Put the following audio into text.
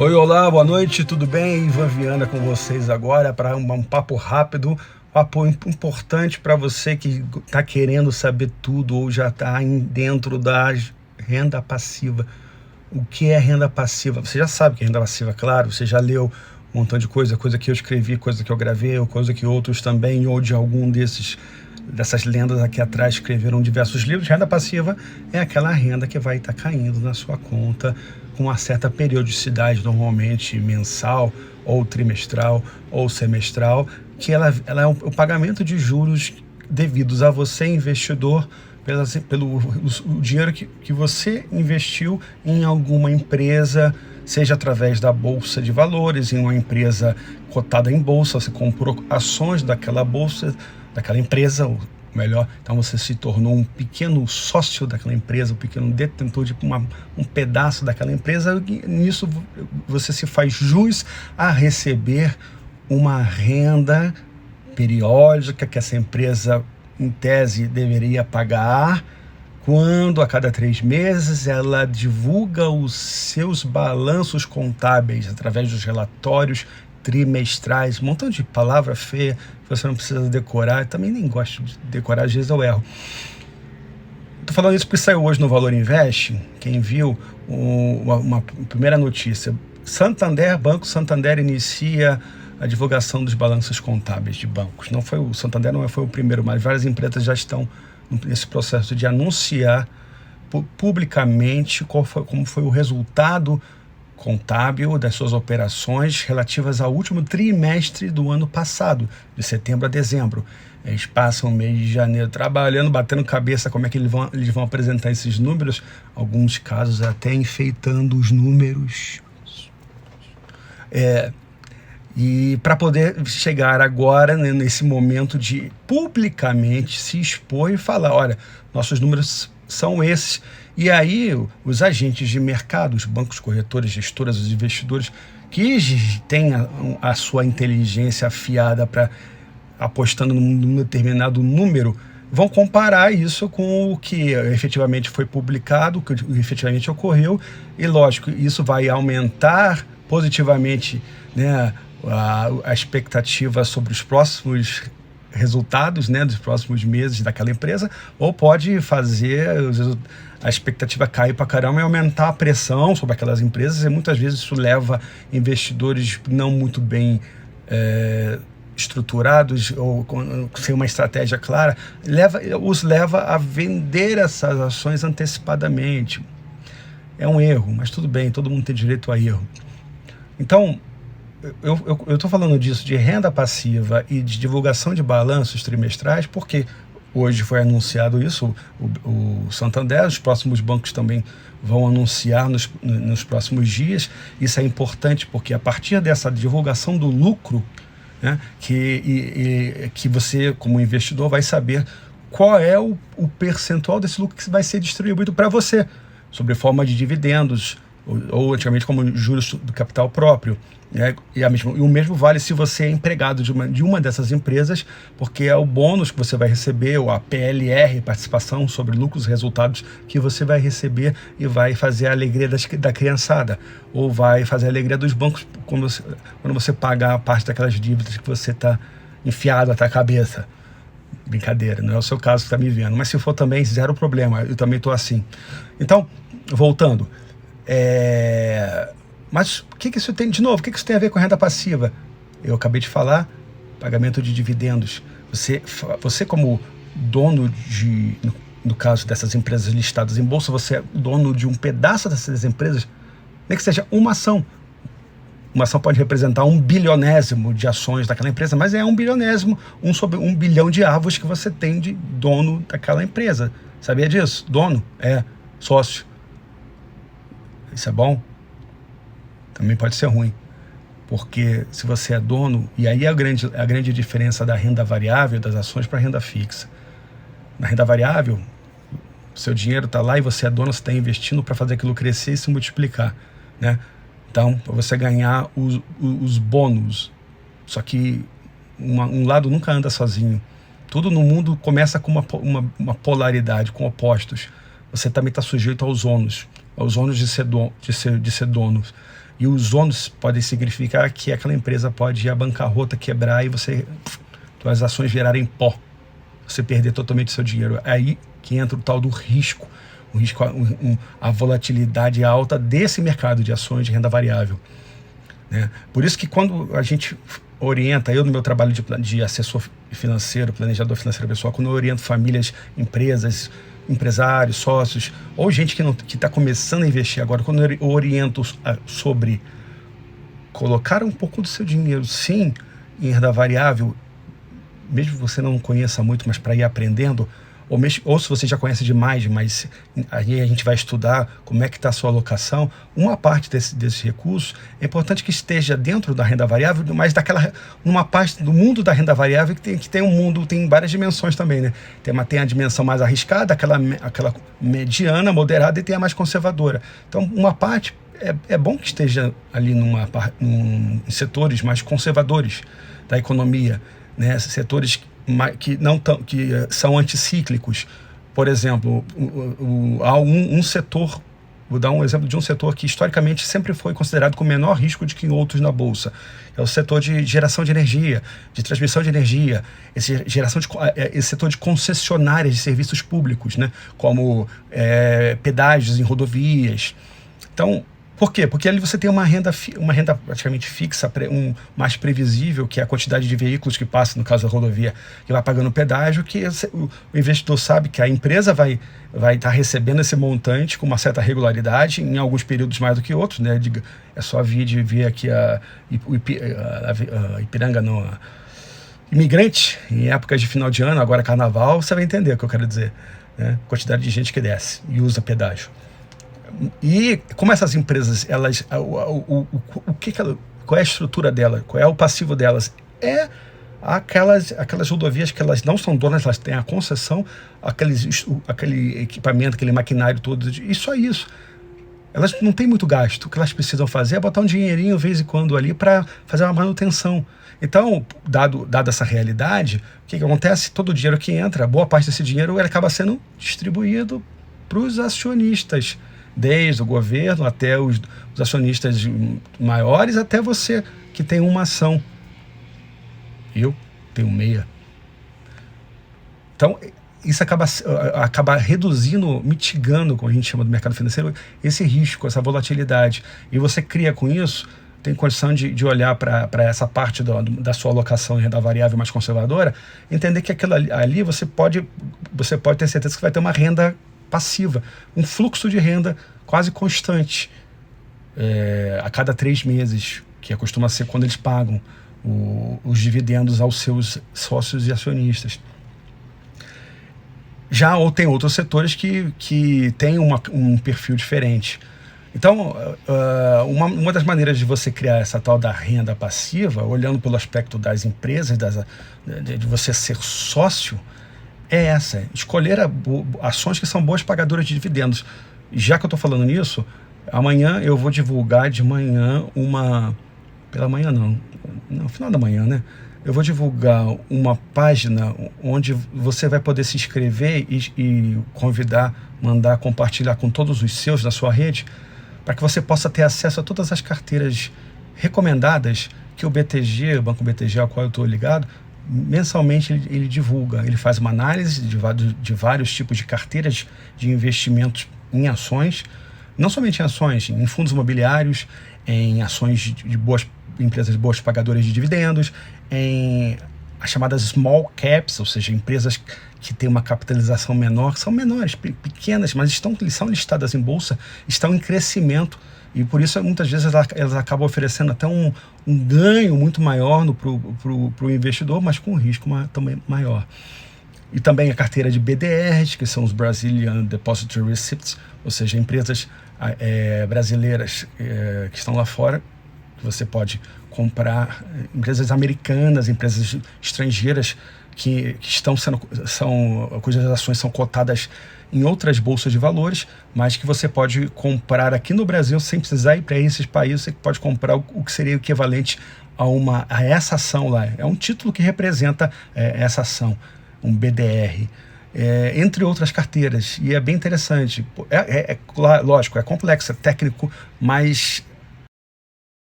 Oi, olá, boa noite, tudo bem? Ivan Viana com vocês agora para um papo rápido, papo importante para você que está querendo saber tudo ou já está dentro da renda passiva. O que é renda passiva? Você já sabe o que é renda passiva, claro, você já leu um montão de coisa que eu escrevi, coisa que eu gravei, ou coisa que outros também, ou de algum dessas lendas aqui atrás escreveram diversos livros. Renda passiva é aquela renda que vai estar caindo na sua conta com uma certa periodicidade, normalmente mensal, ou trimestral, ou semestral, que ela é o pagamento de juros devidos a você, investidor, pelo o dinheiro que você investiu em alguma empresa, seja através da bolsa de valores, em uma empresa cotada em bolsa, você comprou ações daquela bolsa, daquela empresa, ou melhor, então você se tornou um pequeno sócio daquela empresa, um pequeno detentor de um pedaço daquela empresa, e nisso você se faz jus a receber uma renda periódica que essa empresa, em tese, deveria pagar, quando a cada 3 meses ela divulga os seus balanços contábeis através dos relatórios trimestrais, um montão de palavra feia que você não precisa decorar. Eu também nem gosto de decorar, às vezes eu erro. Estou falando isso porque saiu hoje no Valor Invest. Quem viu uma primeira notícia: Banco Santander inicia a divulgação dos balanços contábeis de bancos. Não foi o Santander, não foi o primeiro, mas várias empresas já estão nesse processo de anunciar publicamente como foi o resultado contábil das suas operações relativas ao último trimestre do ano passado, de setembro a dezembro. Eles passam o mês de janeiro trabalhando, batendo cabeça como é que eles vão apresentar esses números, alguns casos até enfeitando os números. E para poder chegar agora, né, nesse momento de publicamente se expor e falar, olha, nossos números são esses. E aí os agentes de mercado, os bancos, corretores, gestoras, os investidores que têm a sua inteligência afiada para apostando num determinado número, vão comparar isso com o que efetivamente foi publicado, o que efetivamente ocorreu, e lógico, isso vai aumentar positivamente, né, a expectativa sobre os próximos resultados, né, dos próximos meses daquela empresa, ou pode fazer a expectativa cair para caramba e aumentar a pressão sobre aquelas empresas, e muitas vezes isso leva investidores não muito bem estruturados ou sem uma estratégia clara, os leva a vender essas ações antecipadamente. É um erro, mas tudo bem, todo mundo tem direito a erro. Então, eu estou falando disso, de renda passiva e de divulgação de balanços trimestrais, porque hoje foi anunciado isso, o Santander, os próximos bancos também vão anunciar nos próximos dias. Isso é importante porque a partir dessa divulgação do lucro, né, que você, como investidor, vai saber qual é o percentual desse lucro que vai ser distribuído para você, sob forma de dividendos, ou antigamente como juros do capital próprio. E o mesmo vale se você é empregado de uma dessas empresas, porque é o bônus que você vai receber, ou a PLR, participação sobre lucros e resultados, que você vai receber e vai fazer a alegria da criançada, ou vai fazer a alegria dos bancos quando você pagar a parte daquelas dívidas que você está enfiado até a cabeça. Brincadeira, não é o seu caso que está me vendo, mas se for também, zero problema, eu também estou assim. Então, voltando, mas o que isso tem, de novo, o que isso tem a ver com renda passiva? Eu acabei de falar, pagamento de dividendos. Você como dono no caso dessas empresas listadas em bolsa, você é dono de um pedaço dessas empresas, nem que seja uma ação. Uma ação pode representar 1 bilionésimo de ações daquela empresa, mas é 1 bilionésimo, sobre 1 bilhão de árvores que você tem de dono daquela empresa. Sabia disso? Dono é sócio. Isso é bom? Também pode ser ruim, porque se você é dono, e aí é a grande diferença da renda variável, das ações, para a renda fixa. Na renda variável, seu dinheiro está lá e você é dono, você está investindo para fazer aquilo crescer e se multiplicar, né? Então, para você ganhar os bônus, só que um lado nunca anda sozinho. Tudo no mundo começa com uma polaridade, com opostos. Você também está sujeito aos ônus de ser dono. E os ônus podem significar que aquela empresa pode ir à bancarrota, quebrar e suas ações virarem pó. Você perder totalmente seu dinheiro. É aí que entra o tal do risco. O risco, a volatilidade alta desse mercado de ações de renda variável, né? Por isso que quando a gente orienta, eu no meu trabalho de assessor financeiro, planejador financeiro pessoal, quando eu oriento famílias, empresas, empresários, sócios, ou gente que está começando a investir agora, quando eu oriento sobre colocar um pouco do seu dinheiro, sim, em renda variável, mesmo que você não conheça muito, mas para ir aprendendo, ou se você já conhece demais, mas aí a gente vai estudar como é que está a sua alocação, uma parte desses recursos, é importante que esteja dentro da renda variável, mas numa parte do mundo da renda variável que tem um mundo, tem várias dimensões também, né? Tem a dimensão mais arriscada, aquela mediana, moderada, e tem a mais conservadora. Então, uma parte é bom que esteja ali em setores mais conservadores da economia, né? Setores que são anticíclicos. Por exemplo, há um setor, vou dar um exemplo de um setor que historicamente sempre foi considerado com menor risco do que outros na Bolsa. É o setor de geração de energia, de transmissão de energia, esse setor de concessionárias de serviços públicos, né? Como pedágios em rodovias. Então, por quê? Porque ali você tem uma renda praticamente fixa, mais previsível, que é a quantidade de veículos que passa, no caso da rodovia, que vai pagando pedágio, que o investidor sabe que a empresa vai estar recebendo esse montante com uma certa regularidade, em alguns períodos mais do que outros, né? É só ver aqui a Ipiranga, imigrante, em épocas de final de ano, agora carnaval, você vai entender o que eu quero dizer, né? Quantidade de gente que desce e usa pedágio. E como essas empresas, qual é a estrutura delas, qual é o passivo delas? É aquelas rodovias que elas não são donas, elas têm a concessão, aquele equipamento, aquele maquinário todo, e só isso. Elas não têm muito gasto. O que elas precisam fazer é botar um dinheirinho de vez em quando ali para fazer uma manutenção. Então, dado essa realidade, o que acontece? Todo o dinheiro que entra, boa parte desse dinheiro, ele acaba sendo distribuído para os acionistas, desde o governo até os acionistas maiores, até você que tem uma ação. Eu tenho meia. Então, isso acaba reduzindo, mitigando, como a gente chama do mercado financeiro, esse risco, essa volatilidade. E você cria com isso, tem condição de olhar para essa parte da sua alocação em renda variável mais conservadora, entender que aquilo ali você pode ter certeza que vai ter uma renda passiva, um fluxo de renda quase constante, a cada 3 meses, que costuma ser quando eles pagam os dividendos aos seus sócios e acionistas. Ou tem outros setores que têm um perfil diferente. Então, uma das maneiras de você criar essa tal da renda passiva, olhando pelo aspecto das empresas, de você ser sócio, é essa: escolher ações que são boas pagadoras de dividendos. Já que eu estou falando nisso, amanhã eu vou divulgar de manhã pela manhã não, no final da manhã, né? Eu vou divulgar uma página onde você vai poder se inscrever e mandar compartilhar com todos os seus da sua rede, para que você possa ter acesso a todas as carteiras recomendadas que o Banco BTG, ao qual eu estou ligado, mensalmente ele divulga. Ele faz uma análise de vários tipos de carteiras de investimentos em ações, não somente em ações, em fundos imobiliários, em ações de empresas boas pagadoras de dividendos, em as chamadas small caps, ou seja, empresas que têm uma capitalização menor, são menores, pequenas, mas são listadas em bolsa, estão em crescimento, e por isso muitas vezes elas acabam oferecendo até um ganho muito maior para o investidor, mas com um risco também maior. E também a carteira de BDRs, que são os Brazilian Depository Receipts, ou seja, empresas brasileiras que estão lá fora, que você pode comprar, empresas americanas, empresas estrangeiras cujas ações são cotadas em outras bolsas de valores, mas que você pode comprar aqui no Brasil sem precisar ir para esses países. Você pode comprar o que seria o equivalente a essa ação lá. É um título que representa essa ação, um BDR. Entre outras carteiras, e é bem interessante. Lógico, é complexo, é técnico, mas